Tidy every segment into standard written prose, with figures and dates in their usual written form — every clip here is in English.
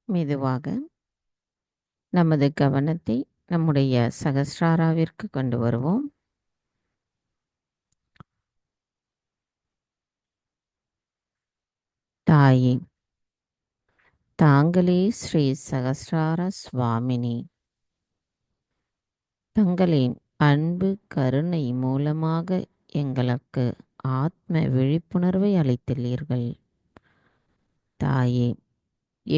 மெதுவாக நமது கவனத்தை நம்முடைய சகஸ்ராராவிற்கு கொண்டு வருவோம். தாயே, தாங்களே ஸ்ரீ சகஸ்ரார சுவாமினி. தங்களின் அன்பு கருணை மூலமாக எங்களுக்கு ஆத்ம விழிப்புணர்வை அளித்துள்ளீர்கள். தாயே,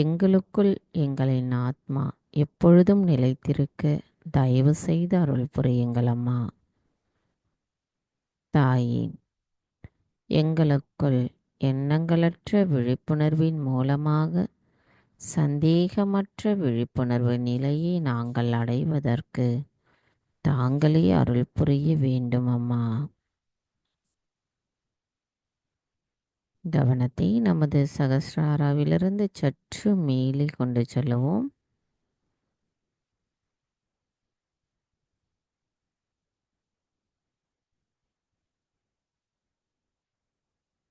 எங்களுக்குள் எங்களின் ஆத்மா எப்பொழுதும் நிலைத்திருக்க தயவு செய்து அருள் புரியுங்கள் அம்மா. தாயே, எங்களுக்குள் எண்ணங்களற்ற விழிப்புணர்வின் மூலமாக சந்தேகமற்ற விழிப்புணர்வு நிலையை நாங்கள் அடைவதற்கு தாங்களே அருள் புரிய வேண்டும் அம்மா. கவனத்தை நமது சகஸ்ராராவிலிருந்து சற்று மேலே கொண்டு செல்லுவோம்.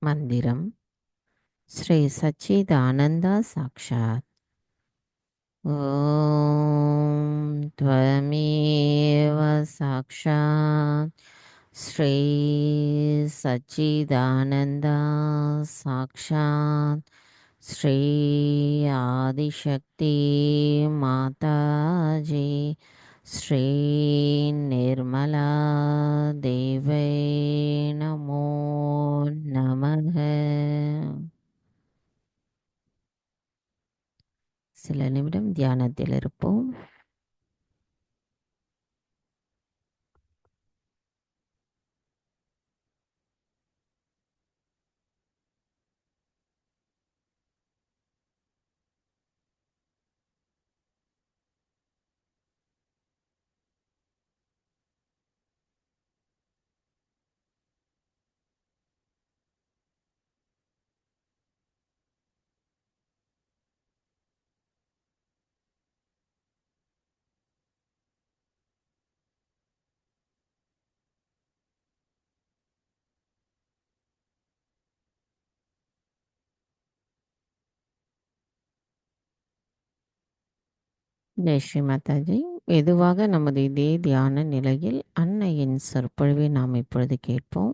மந்திரம் ஸ்ரீ சச்சிதானந்தா சாக்ஷாத். ஓம் த்வமேவ சாக்ஷாத் ஸ்ரீ சச்சிதானந்தா சாக்ஷாத் ஸ்ரீ ஆதிசக்தி மாதாஜி ஸ்ரீ நிர்மலா தேவை நமோ நமக. சில நிமிடம் தியானத்தில் இருப்போம். ஜெய் ஸ்ரீ மாதாஜி. மெதுவாக நமது இதே தியான நிலையில் அன்னையின் சொற்பொழிவை நாம் இப்பொழுது கேட்போம்.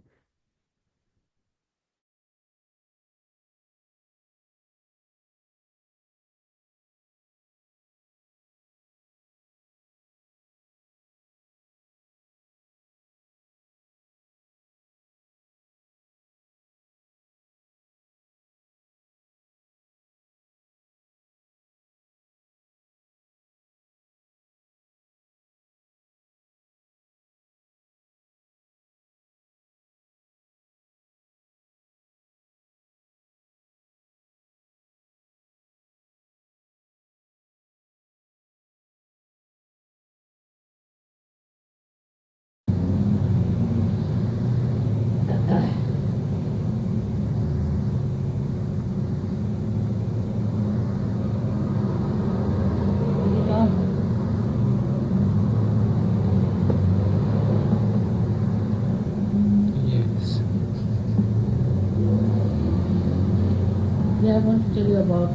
I want to tell you about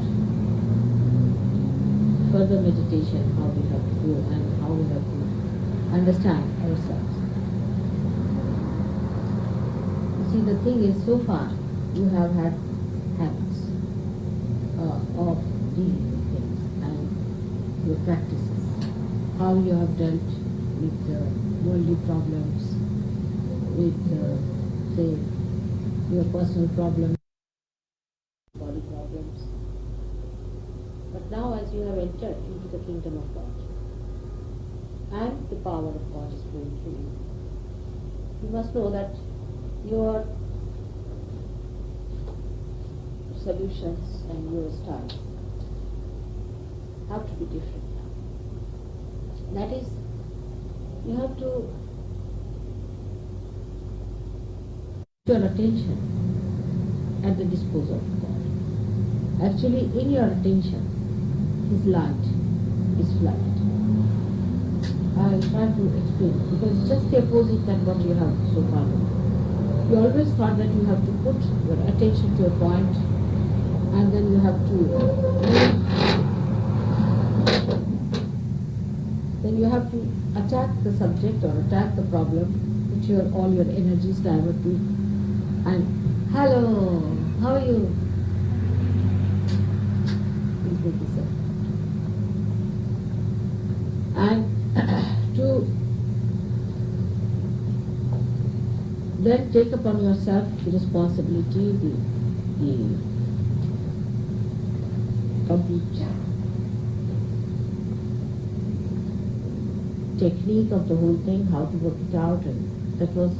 further meditation, how we have to do and how we have to understand ourselves. You see, the thing is, so far you have had habits of dealing with things and your practices, how you have dealt with worldly problems, with, say, your personal problems, body problems. But now as you have entered into the kingdom of God and the power of God is flowing through you, you must know that your solutions and your styles have to be different now. That is, you have to put your attention at the disposal of God. Actually, in your attention, His light is flooded. I'll try to explain because it's just the opposite than what you have so far done. You always thought that you have to put your attention to a point and then you have to you have to attack the subject or attack the problem, which all your energies divert to. And hello, how are you? Please make this up. And to then take upon yourself the responsibility, the complete technique of the whole thing, how to work it out, and that was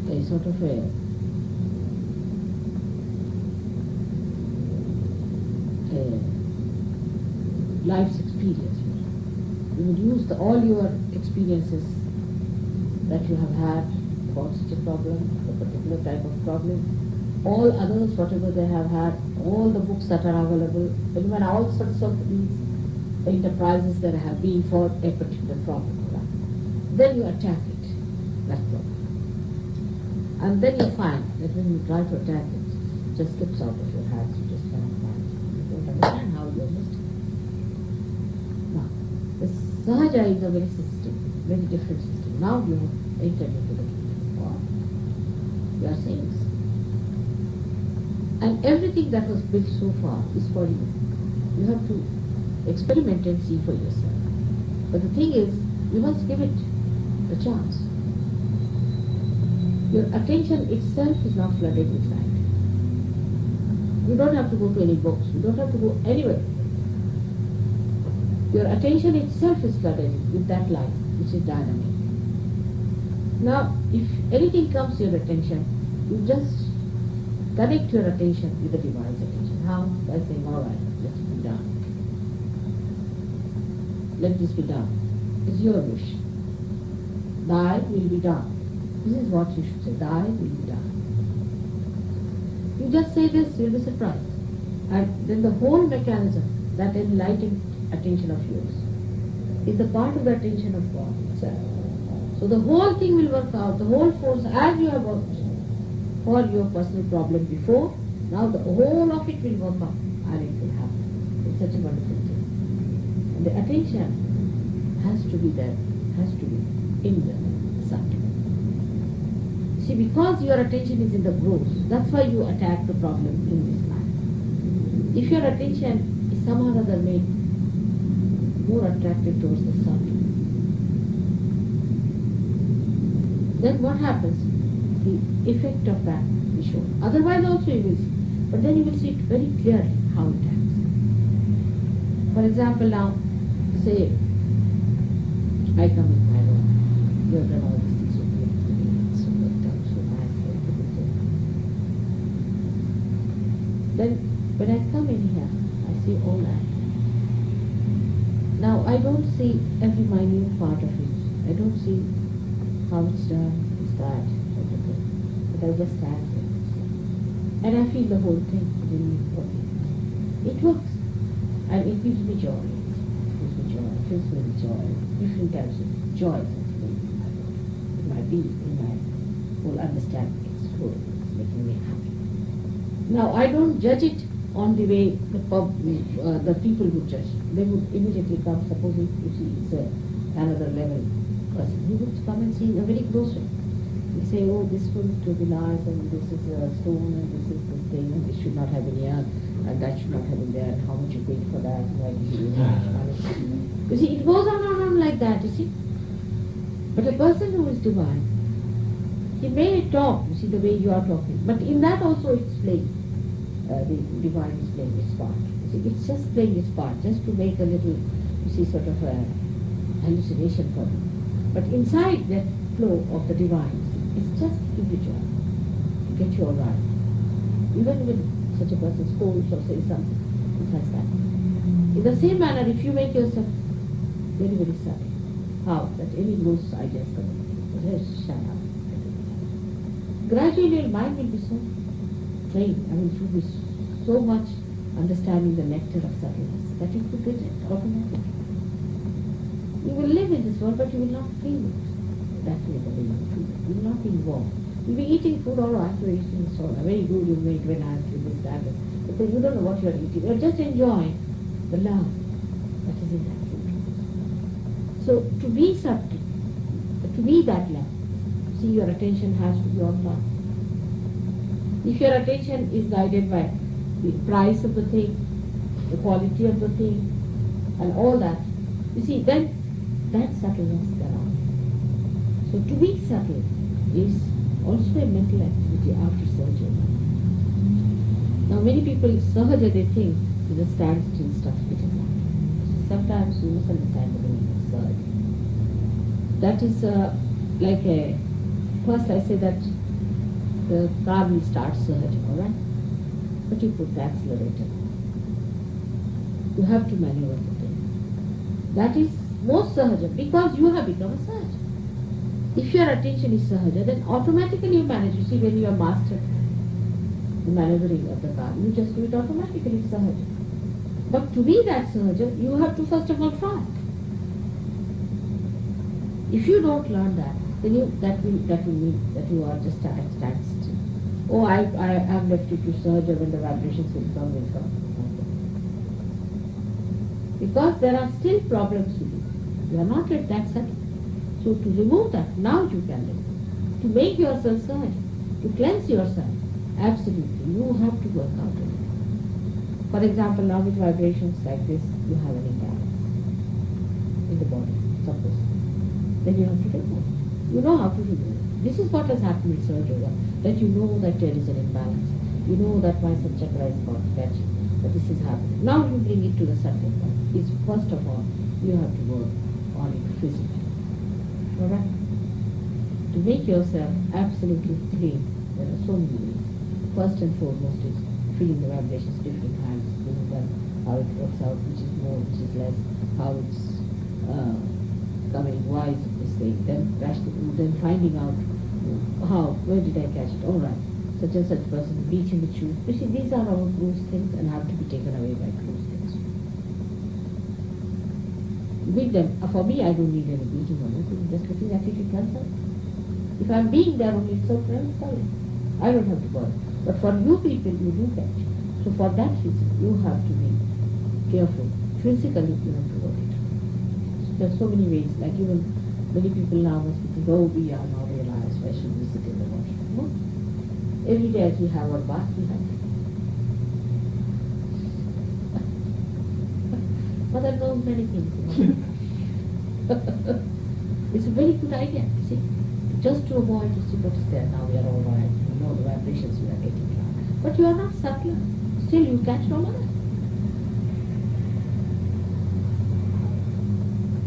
a sort of a life's experience. You would use all your experiences that you have had about such a problem, a particular type of problem, all others, whatever they have had, all the books that are available, even all sorts of these enterprises that have been for a particular problem. Then you attack it, that problem. And then you find that when you try to attack it, it just slips out of your hands, you just cannot find it. You don't understand how you have missed it. Now, the Sahajaya is a very system, very different system. Now you have entered into the kingdom of God. You are saints. And everything that was built so far is for you. You have to experiment and see for yourself. But the thing is, you must give it a chance. Your attention itself is not flooded with light. You don't have to go to any books. You don't have to go anywhere. Your attention itself is flooded with that light, which is dynamic. Now, if anything comes to your attention, you just connect your attention with the divine's attention. How? By saying, all right, let it be done. Let this be done. It's your wish. Thy will be done. This is what you should say. Thy will be done. You just say this, you'll be surprised. And then the whole mechanism, that enlightened attention of yours, is the part of the attention of God itself. So the whole thing will work out, the whole force, as you have worked for your personal problem before, now the whole of it will work out and it will happen. It's such a wonderful thing. And the attention has to be there, has to be in the subject. See, because your attention is in the gross, that's why you attack the problem in this life. If your attention is somehow or other made more attracted towards the subject, then what happens? The effect of that is shown. Otherwise also you will see. But then you will see it very clearly how it acts. For example, now, say, I come in my room. You have done all these things so beautifully, so well done, so nice, so beautiful. Then, when I come in here, I see all that. Now, I don't see every minute part of it. I don't see how it's done, it's that, everything. But I just stand here. And I feel the whole thing within me working. It works. And it gives me joy. It fills me with joy. Different types of joy in my being, in my whole understanding. It's good. It's making me happy. Now, I don't judge it on the way the people would judge. They would immediately come, supposing you see it's another level person. He would come and see in a very close way. He say, oh, this one to be nice, and this is a stone, and this is this thing, and this should not have been here, and that should not have been there, and how much you paid for that, why did you use that money? You see, it goes on like that, you see. But a person who is divine, he may talk, you see, the way you are talking, but in that also it's playing. The divine is playing its part. You see, it's just playing its part, just to make a little, you see, sort of a hallucination for you. But inside that flow of the divine, it's just to give you joy, to get you all right. Even when such a person scolds or says something, it has that. In the same manner, if you make yourself very, very sad, how? That any gross ideas come in, just shut up. Gradually your mind will be so trained, I mean, it will be so much understanding the nectar of subtleness that it will get it automatically. You will live in this world, but you will not feel it. That way the way you feel it. You will not be involved. You will be eating food, all right, you're eating so very good, you make very nice, you this, that, but then you don't know what you're eating. You're just enjoying the love that is in that food. So to be subtle, to be that level, see, your attention has to be on that. If your attention is guided by the price of the thing, the quality of the thing, and all that, you see, then that subtleness cannot. So to be subtle is also a mental activity after surgery. Now many people, sahajya, they think is a standstill stuff. It is not. Sometimes you misunderstand the meaning of sahajya. That is like a, first I say that the car will start sahajya, alright? But you put the accelerator. You have to maneuver the thing. That is most sahajya because you have become a sahajya. If your attention is sahajya, then automatically you manage. You see, when you are mastered the maneuvering of the car, you just do it automatically, it's sahajya. But to be that sahajya, you have to first of all try. If you don't learn that, then that will mean that you are just at standstill. Oh, I have left it to sahajya, when the vibrations will come, will come. Because there are still problems with you. You are not yet that settled. So to remove that, now you can remove. To make yourself sahajya, to cleanse yourself, absolutely, you have to work out on it. For example, now with vibrations like this, you have an imbalance in the body, suppose. Then you have to remove. You know how to remove it. This is what has happened with Sahajya, that you know that there is an imbalance. You know that my subchakra is caught catching, that this is happening. Now you bring it to the subtle part. It's first of all, you have to work on it physically. Alright? To make yourself absolutely clean, there are so many ways. First and foremost is feeling the vibrations, different hands, feeling them, how it works out, which is more, which is less, how it's coming, why is this thing, then finding out how, where did I catch it, alright, such and such person, beaching the tube. You see, these are all cruise things and have to be taken away by cruise things. With them, for me, I don't need any beating or anything, just looking at it, it comes out. If I'm being there only, it's so sorry. I don't have to bother. But for you people, you do catch. So for that reason, you have to be careful. Physically, you have to work it. So there are so many ways, like even many people now must be thinking, oh, we are now realized, why should we sit in the washroom? No. Every day as we have our bath, we have it. Mother knows many things. It's a very good idea, you see. Just to avoid, you see what is there. Now we are all right. We know the vibrations we are getting now. But you are not subtle. Still you catch no mother.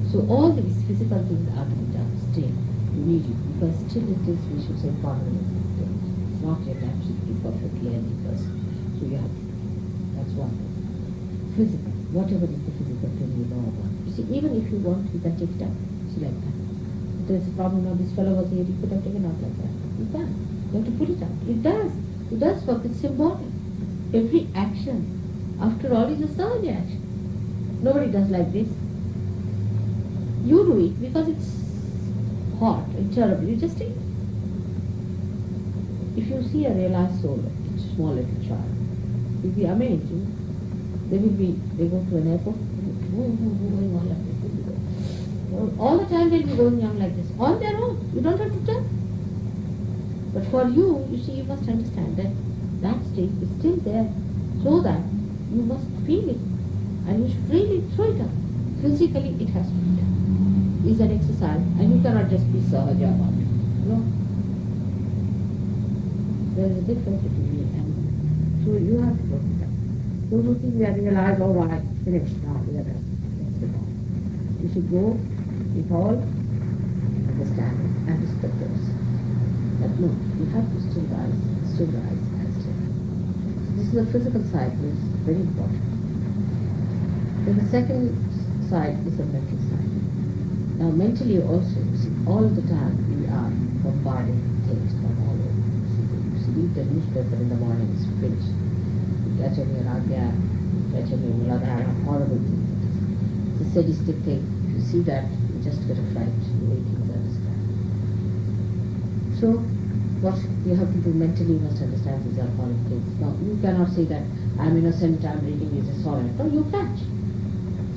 So all these physical things are to be done still. You need it. Because still it is, we should say, permanent. It's not yet absolutely perfectly any person. So you have to do it. That's one thing. Physical. Whatever is the physical thing you know about. You see, even if you want, you can take it out. See, like that. If there's a problem now, this fellow was here, you could have taken out like that. You can. You have to put it out. It does. It does work. It's symbolic. Every action, after all, is a sahajya action. Nobody does like this. You do it because it's hot and terrible. You just take it. If you see a realized soul, a small little child, you'll be amazed. They go to an airport, going on like this. All the time they'll be going young like this, on their own. You don't have to tell. But for you, you see, you must understand that that state is still there, so that you must feel it, and you should really throw it out. Physically, it has to be done. It's an exercise, and you cannot just be sahajya about it. No. There is a difference between it and so you have to work it out. Those who think we are realized, all right, finished now, we are done. You should go with all understanding and respect yourself. But no, you have to still rise, and still. This is the physical side, which is very important. Then the second side is the mental side. Now mentally also, you see, all the time we are bombarded with things from all over. You see, read the newspaper in the morning, it's finished. You catch a viragya, you catch a muladhara, horrible things. It's a sadistic thing. If you see that, you just get a fright, the way things are described. So, what you have to do mentally, you must understand these are horrible things. Now, you cannot say that I'm innocent, I'm reading this, it's all right. No, you catch.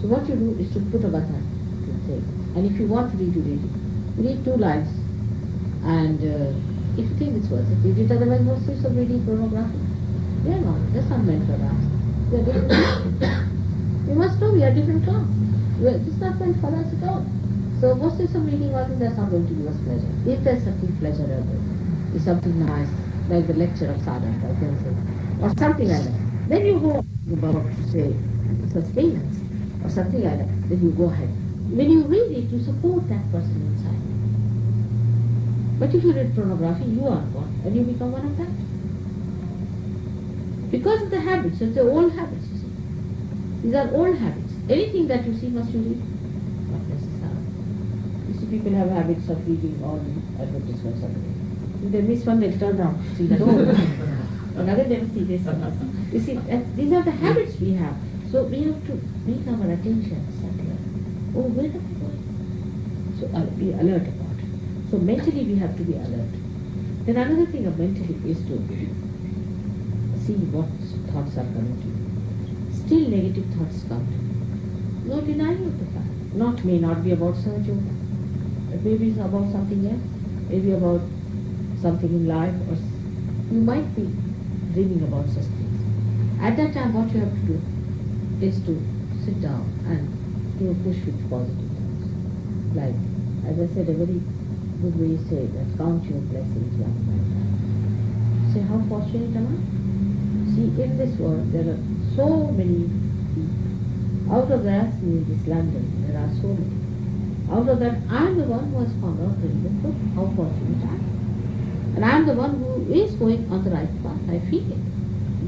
So what you do is to put a button to say. And if you want to read, you read it. You read 2 lines, and if you think it's worth it, read it. Otherwise, what's the use of reading pornography? They are not. That's not meant for us. They are different. We must know we are different class. It's not meant for us at all. So what's the use of reading all this? That's not going to give us pleasure. If there's something pleasurable, is something nice, like the lecture of Sadhana, I can say, or something like that, then you go about, say, sustenance, or something like that, then you go ahead. When you read it, you support that person inside. But if you read pornography, you are one, and you become one of them. Because of the habits, it's the old habits, you see. These are old habits. Anything that you see, must you read? Not necessarily. You see, people have habits of reading all the advertisements of the day. If they miss one, they'll turn around, see that, oh, another they will see this. You see, these are the habits we have. So we have to make our attention subtler. Oh, where am I going? So be alert about it. So mentally we have to be alert. Then another thing of mentally is to see what thoughts are coming to you. Still negative thoughts come to you. No denying of the fact. May not be about Sahajya. Maybe it's about something else. Maybe about something in life, or you might be dreaming about such things. At that time, what you have to do is to sit down and do a push with positive thoughts. Like, as I said, a very good way to say that, count your blessings, young man. Say, how fortunate am I? See, in this world, there are so many people. Out of that, in this London, there are so many. Out of that, I am the one who has found out the real truth. How fortunate I am. And I am the one who is going on the right path. I feel it.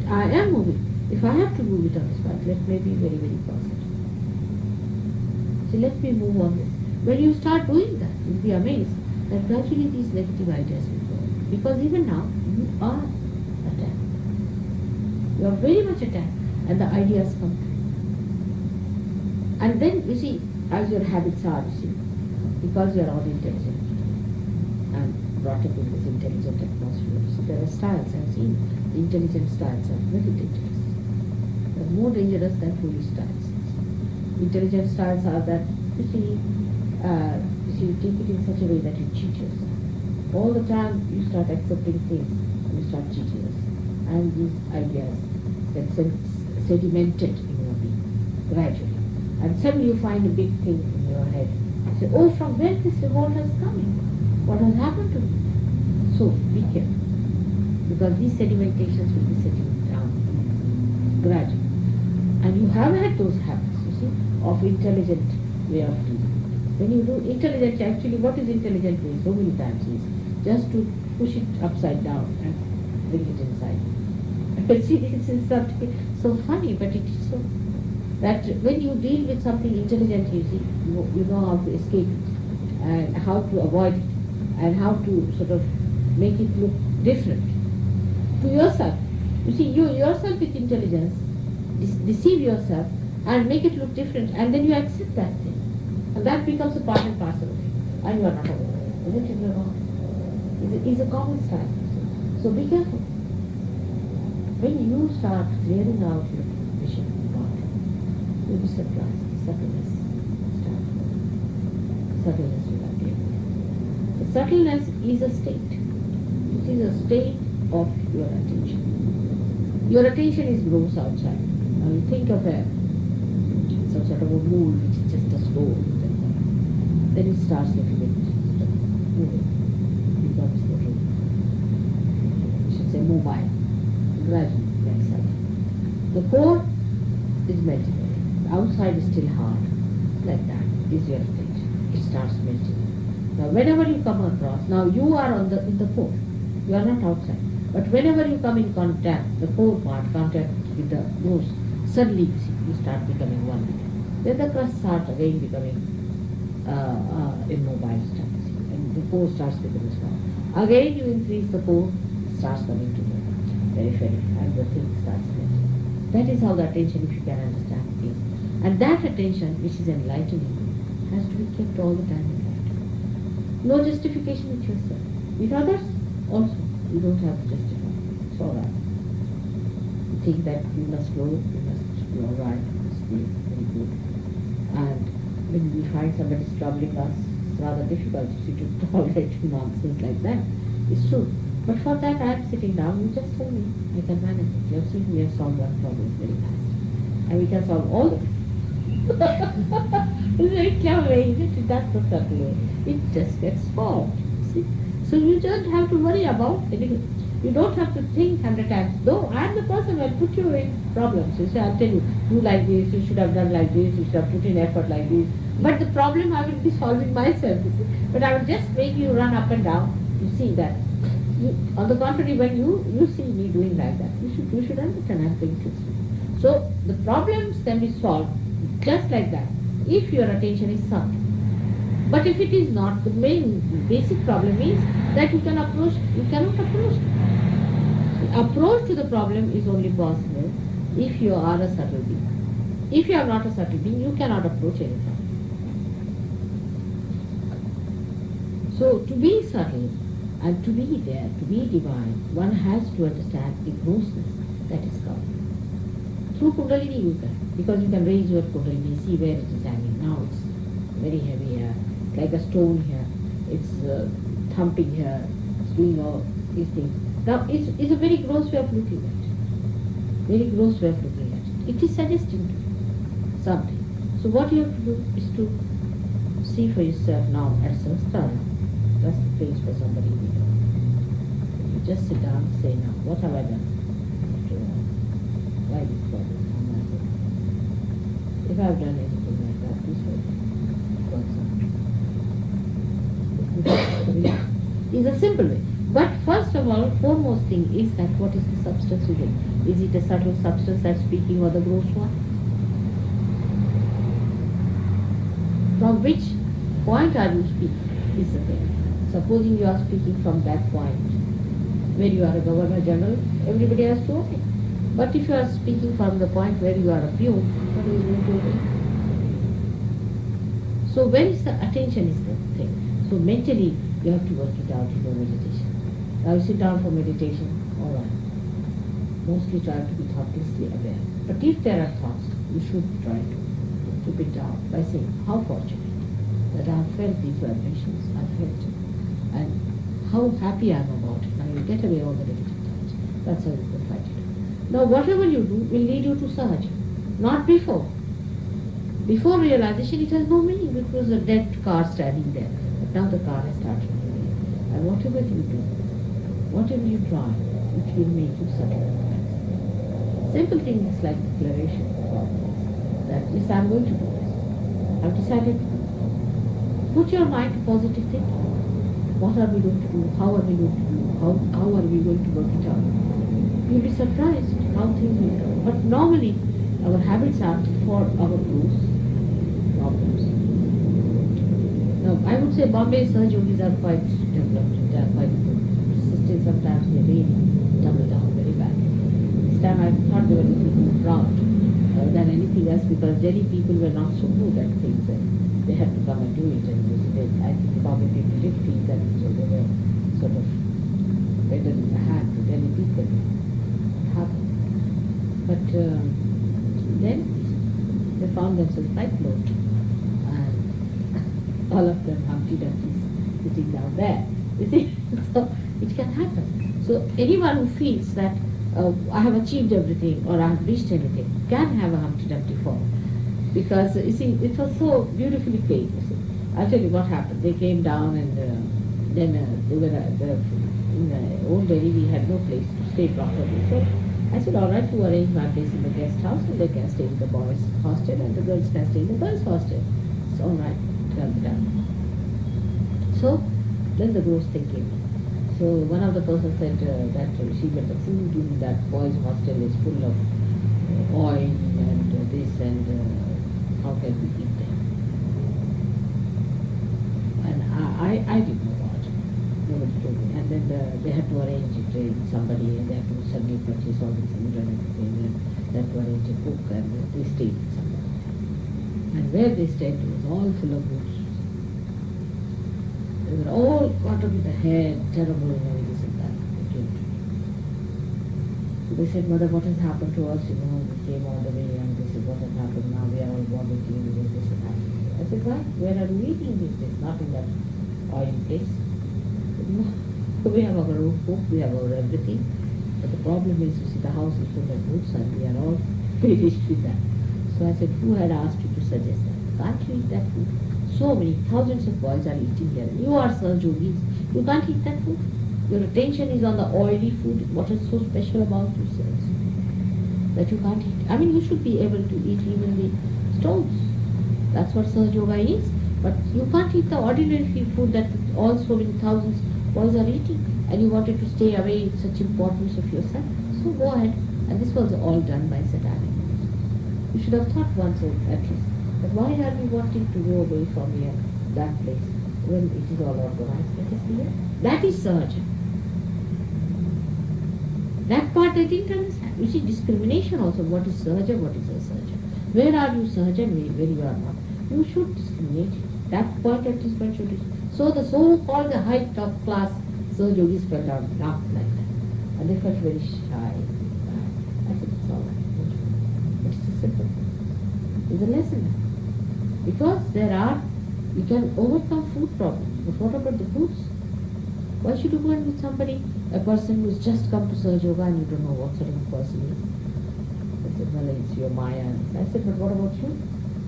I am moving. If I have to move it on this path, let me be very, very positive. So let me move on this. When you start doing that, you'll be amazed that gradually these negative ideas will go. Because even now, you are attacked. You are very much attacked, and the ideas come to you. And then, you see, as your habits are, you see, because you are all intelligent and brought up in this intelligent atmosphere, so there are styles. I've seen intelligent styles are very dangerous. They're more dangerous than foolish styles. Intelligent styles are that, you see, take it in such a way that you cheat yourself. All the time you start accepting things and you start cheating yourself. And these ideas get sedimented in your being gradually. And suddenly you find a big thing in your head. You say, oh, from where this revolt has come? What has happened to me? So be careful. Because these sedimentations will be settling down gradually. And you have had those habits, you see, of intelligent way of living. When you do intelligent, actually what is intelligent way? So many times is just to push it upside down and bring it inside. But see, this is not so funny, but it is so. That when you deal with something intelligent, you see, you know how to escape it, and how to avoid it, and how to sort of make it look different to yourself. You see, you yourself with intelligence deceive yourself and make it look different, and then you accept that thing. And that becomes a part and parcel of it. And you are not aware. Isn't it wrong? It's a common style. So be careful. When you start clearing out your vision of God, you'll be surprised. Subtleness start. Subtleness will appear. The subtleness is a state. It is a state of your attention. Your attention is gross outside. Now you think of some sort of a mood which is just a stone. Then it starts little bit moving. It becomes little, we should say mobile. Gradually gets up. The core is melting. The outside is still hard. Like that is your attention. It starts melting. Now whenever you come across, now you are in the core. You are not outside. But whenever you come in contact, the core part, contact with the nose, suddenly you start becoming one with it. Then the crust starts again becoming immobile stuff. And the core starts becoming small. Again you increase the core, it starts coming to the periphery, and the thing starts melting. That is how the attention, if you can understand, is. And that attention, which is enlightening, has to be kept all the time enlightened. No justification with yourself. With others, also, you don't have to justify. It's all right. You think that you must flow, you must be all right, you must be very good. And when we find somebody is troubling us, it's rather difficult to tolerate nonsense like that. It's true. But for that I am sitting down, you just tell me, I can manage it. You have seen we have solved one problem very fast. And we can solve all the it's very clever way, isn't it? That's the subtle way. It just gets solved. See? So you don't have to worry about anything. You don't have to think 100 times. Though I am the person who will put you in problems. You say, I'll tell you, do like this, you should have done like this, you should have put in effort like this. But the problem I will be solving myself. You see. But I will just make you run up and down. You see that. On the contrary, when you see me doing like that, you should understand I'm going to see. So the problems can be solved just like that, if your attention is subtle. But if it is not, the main basic problem is that you cannot approach it. The approach to the problem is only possible if you are a subtle being. If you are not a subtle being, you cannot approach any problem. So to be subtle and to be there, to be divine, one has to understand the grossness that is covered. Through Kundalini you can, because you can raise your Kundalini, see where it is hanging. Now it's very heavy here, like a stone here, it's thumping here, it's doing all these things. Now it's a very gross way of looking at it. Very gross way of looking at it. It is suggesting to you something. So what you have to do is to see for yourself now at Samstara. That's the place for somebody to do. You just sit down and say, now, what have I done? Why this problem? If I have done anything like that, this way, is a simple way. But first of all, foremost thing is that what is the substance within? Is it a subtle substance that's speaking or the gross one? From which point are you speaking is the thing. Supposing you are speaking from that point where you are a Governor General, everybody has to obey. But if you are speaking from the point where you are a peon, what are you going to obey? So where is the attention is the thing. So mentally you have to work it out in your meditation. Now you sit down for meditation, all right. Mostly try to be thoughtlessly aware. But if there are thoughts, you should try to keep it down by saying, how fortunate that I have felt these vibrations, I felt it. And how happy I am about it. Now you get away all the negative thoughts. That's how you can fight it. Now whatever you do will lead you to Sahajya, not before. Before realization it has no meaning because a dead car standing there. But now the car has started moving. And whatever you do, whatever you try, it will make you subtle. Simple things like declaration that yes, I am going to do this. I have decided to do this. Put your mind to positive thinking. What are we going to do? How are we going to do? How are we going to work it out? You'll be surprised how things will go. But normally, our habits are for our gross problems. Now, I would say Bombay Sahaj Yogis are quite developed. They are quite good. Still sometimes they really tumble down very badly. This time I thought they were a little more proud than anything else because Delhi people were not so good at things and they had to come and do it. And I think the Bombay people did feel that, so they were sort of better in the hand to Delhi people. But then they found themselves quite low. And all of them Humpty Dumpty sitting down there. You see? So it can happen. So anyone who feels that I have achieved everything or I have reached anything can have a Humpty Dumpty fall. Because you see, it was so beautifully played. You see. I'll tell you what happened. They came down and then they were in the old Delhi we had no place to stay properly. So I said, all right, you arrange my place in the guest house and they can stay in the boys' hostel and the girls can stay in the girls' hostel. It's all right, tell me that. So then the gross thing came. So one of the persons said that she got the food in that boys' hostel is full of oil and this and how can we eat them? And I didn't know what. Nobody told me. And then they had to arrange it with somebody and they had to suddenly purchase all the food and everything and they had to arrange a cook and they stayed with somebody. And where they stayed it was all full of boots. They were all caught up in the head, terrible and this and that. So they said, Mother, what has happened to us? You know, we came all the way and they said, what has happened now? We are all vomiting, this and that. I said, why? Where are you eating these days? Not in that oil place. No. We have our own cook, we have our everything. But the problem is, you see, the house is full of roots and we are all finished with that. So I said, who had asked you to suggest that? Can't you eat that food? So many, thousands of boys are eating here. You are Sahajogis. You can't eat that food. Your attention is on the oily food. What is so special about yourselves that you can't eat? I mean, you should be able to eat even the stones. That's what Sahaja Yoga is. But you can't eat the ordinary food that all so many thousands boys are eating. And you wanted to stay away with such importance of yourself. So go ahead. And this was all done by satanic. You should have thought once at least. But why are we wanting to go away from here, that place, when it is all organized? Let us see here. That is Sahaja. That part I didn't understand. You see, discrimination also. What is Sahaja, what is Asahaja? Where are you Sahaja and where you are not? You should discriminate. That point at this point should be. So the so-called the high top class Sahajogis felt out not like that. And they felt very shy. I said, it's all right. It's a simple thing. It's a lesson. Because you can overcome food problems. But what about the foods? Why should you go in with somebody, a person who's just come to Sahaja Yoga and you don't know what sort of a person he is? I said, well, it's your Maya. I said, but what about you?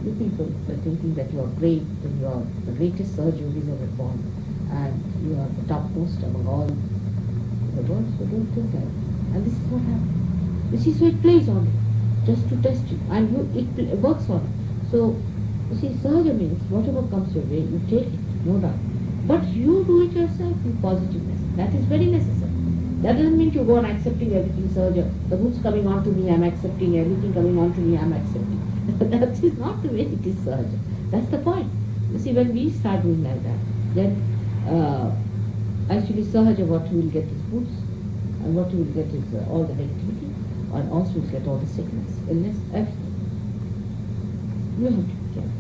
You people are thinking that you are great and you are the greatest Sahaja Yogis ever born and you are the topmost among all the world, so don't think that. And this is what happened. This is why it plays on it, just to test you. And it works on it. So, you see, Sahaja means whatever comes your way, you take it, no doubt. But you do it yourself with positiveness. That is very necessary. That doesn't mean you go on accepting everything, Sahaja. The roots coming on to me, I'm accepting. Everything coming on to me, I'm accepting. That is not the way it is, Sahaja. That's the point. You see, when we start doing like that, then actually Sahaja, what you will get is roots, and what you will get is all the negativity, and also you will get all the sickness, illness, everything. You have to be careful.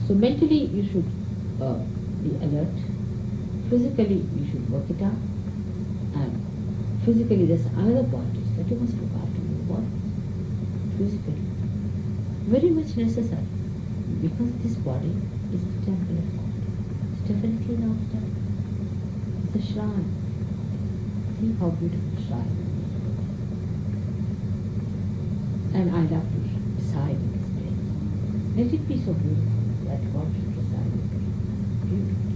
So mentally you should be alert. Physically you should work it out. And physically there's another point is that you must look after your body. Physically. Very much necessary. Because this body is the temple of God. It's definitely not a temple. It's a shrine. Think how beautiful shrine. And I love to reside in this place. Let it be so beautiful that God should reside in it. Beautiful.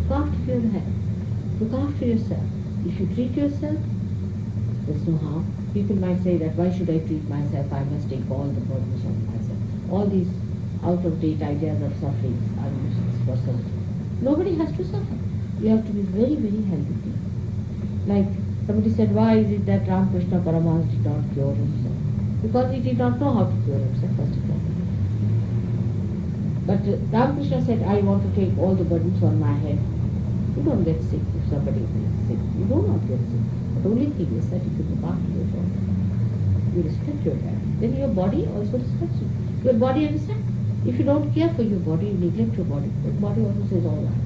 Look after your health. Look after yourself. If you treat yourself, there's no harm. People might say that why should I treat myself? I must take all the burdens on myself. All these out-of-date ideas of suffering are useless for surgery. Nobody has to suffer. You have to be very, very healthy people. Like somebody said, why is it that Ramakrishna Paramahansa did not cure himself? Because he did not know how to cure himself, first of all. But Ramakrishna said, I want to take all the burdens on my head. You don't get sick if somebody is sick. You do not get sick. The only thing is that if you look after your body, you respect your health, then your body also respects you. Your body understands. If you don't care for your body, you neglect your body, the body also says, all right,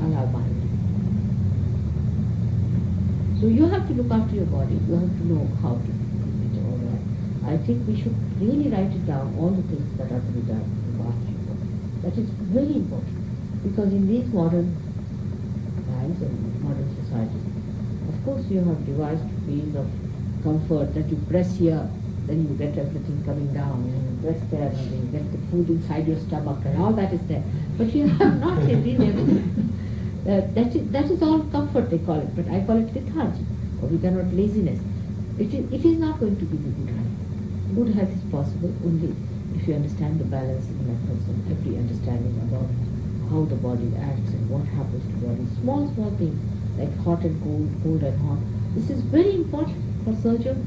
I'll have mine. So you have to look after your body. You have to know how to keep it all right. I think we should really write it down, all the things that are to be done to look after your body. That is very important. Because in these modern times and modern society, of course you have devised ways of comfort that you press here, then you get everything coming down, and you press there, and then you get the food inside your stomach, and all that is there. But you have not yet been able to. That is all comfort, they call it, but I call it lethargy, or we cannot laziness. It is not going to be the good health. Good health is possible only if you understand the balance in that person, every understanding about how the body acts and what happens to the body. Small things like hot and cold, cold and hot. This is very important for surgery.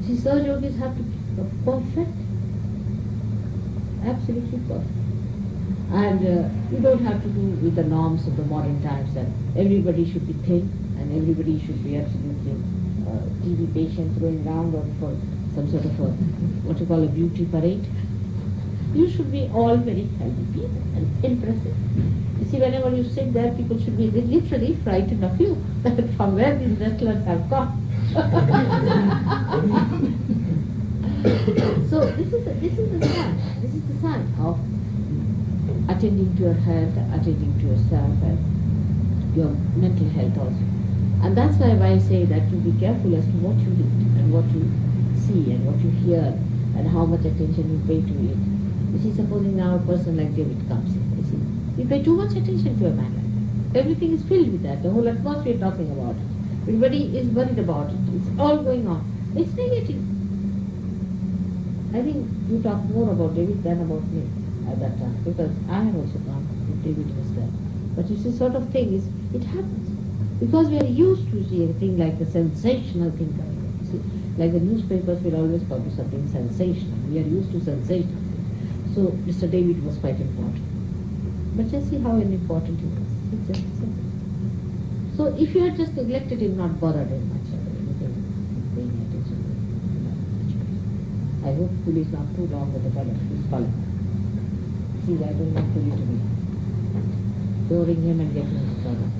See, surgeons have to be perfect, absolutely perfect. And you don't have to do with the norms of the modern times that everybody should be thin and everybody should be absolutely TB patients going around or for some sort of a, what you call a beauty parade. You should be all very healthy people and impressive. You see, whenever you sit there, people should be literally frightened of you, from where these wrestlers have come. So this is the time. This is the sign of attending to your health, attending to yourself and your mental health also. And that's why I say that you be careful as to what you eat and what you see and what you hear and how much attention you pay to it. You see, supposing now a person like David comes in, you see, we pay too much attention to a man like that. Everything is filled with that. The whole atmosphere talking about it. Everybody is worried about it. It's all going on. It's negative. I think you talk more about David than about me at that time, because I had also gone if David was there. But you see, sort of thing is, it happens. Because we are used to see a thing like a sensational thing coming up. See, like the newspapers will always publish something sensational. We are used to sensational things. So Mr. David was quite important. But just see how unimportant he was. It's just simple. So if you had just neglected him, not bothered him much or anything, paying attention to him, not much better. I hope Puli is not too long with the fellow. He's calling. See, I don't want Puli to be adoring him and getting his trouble.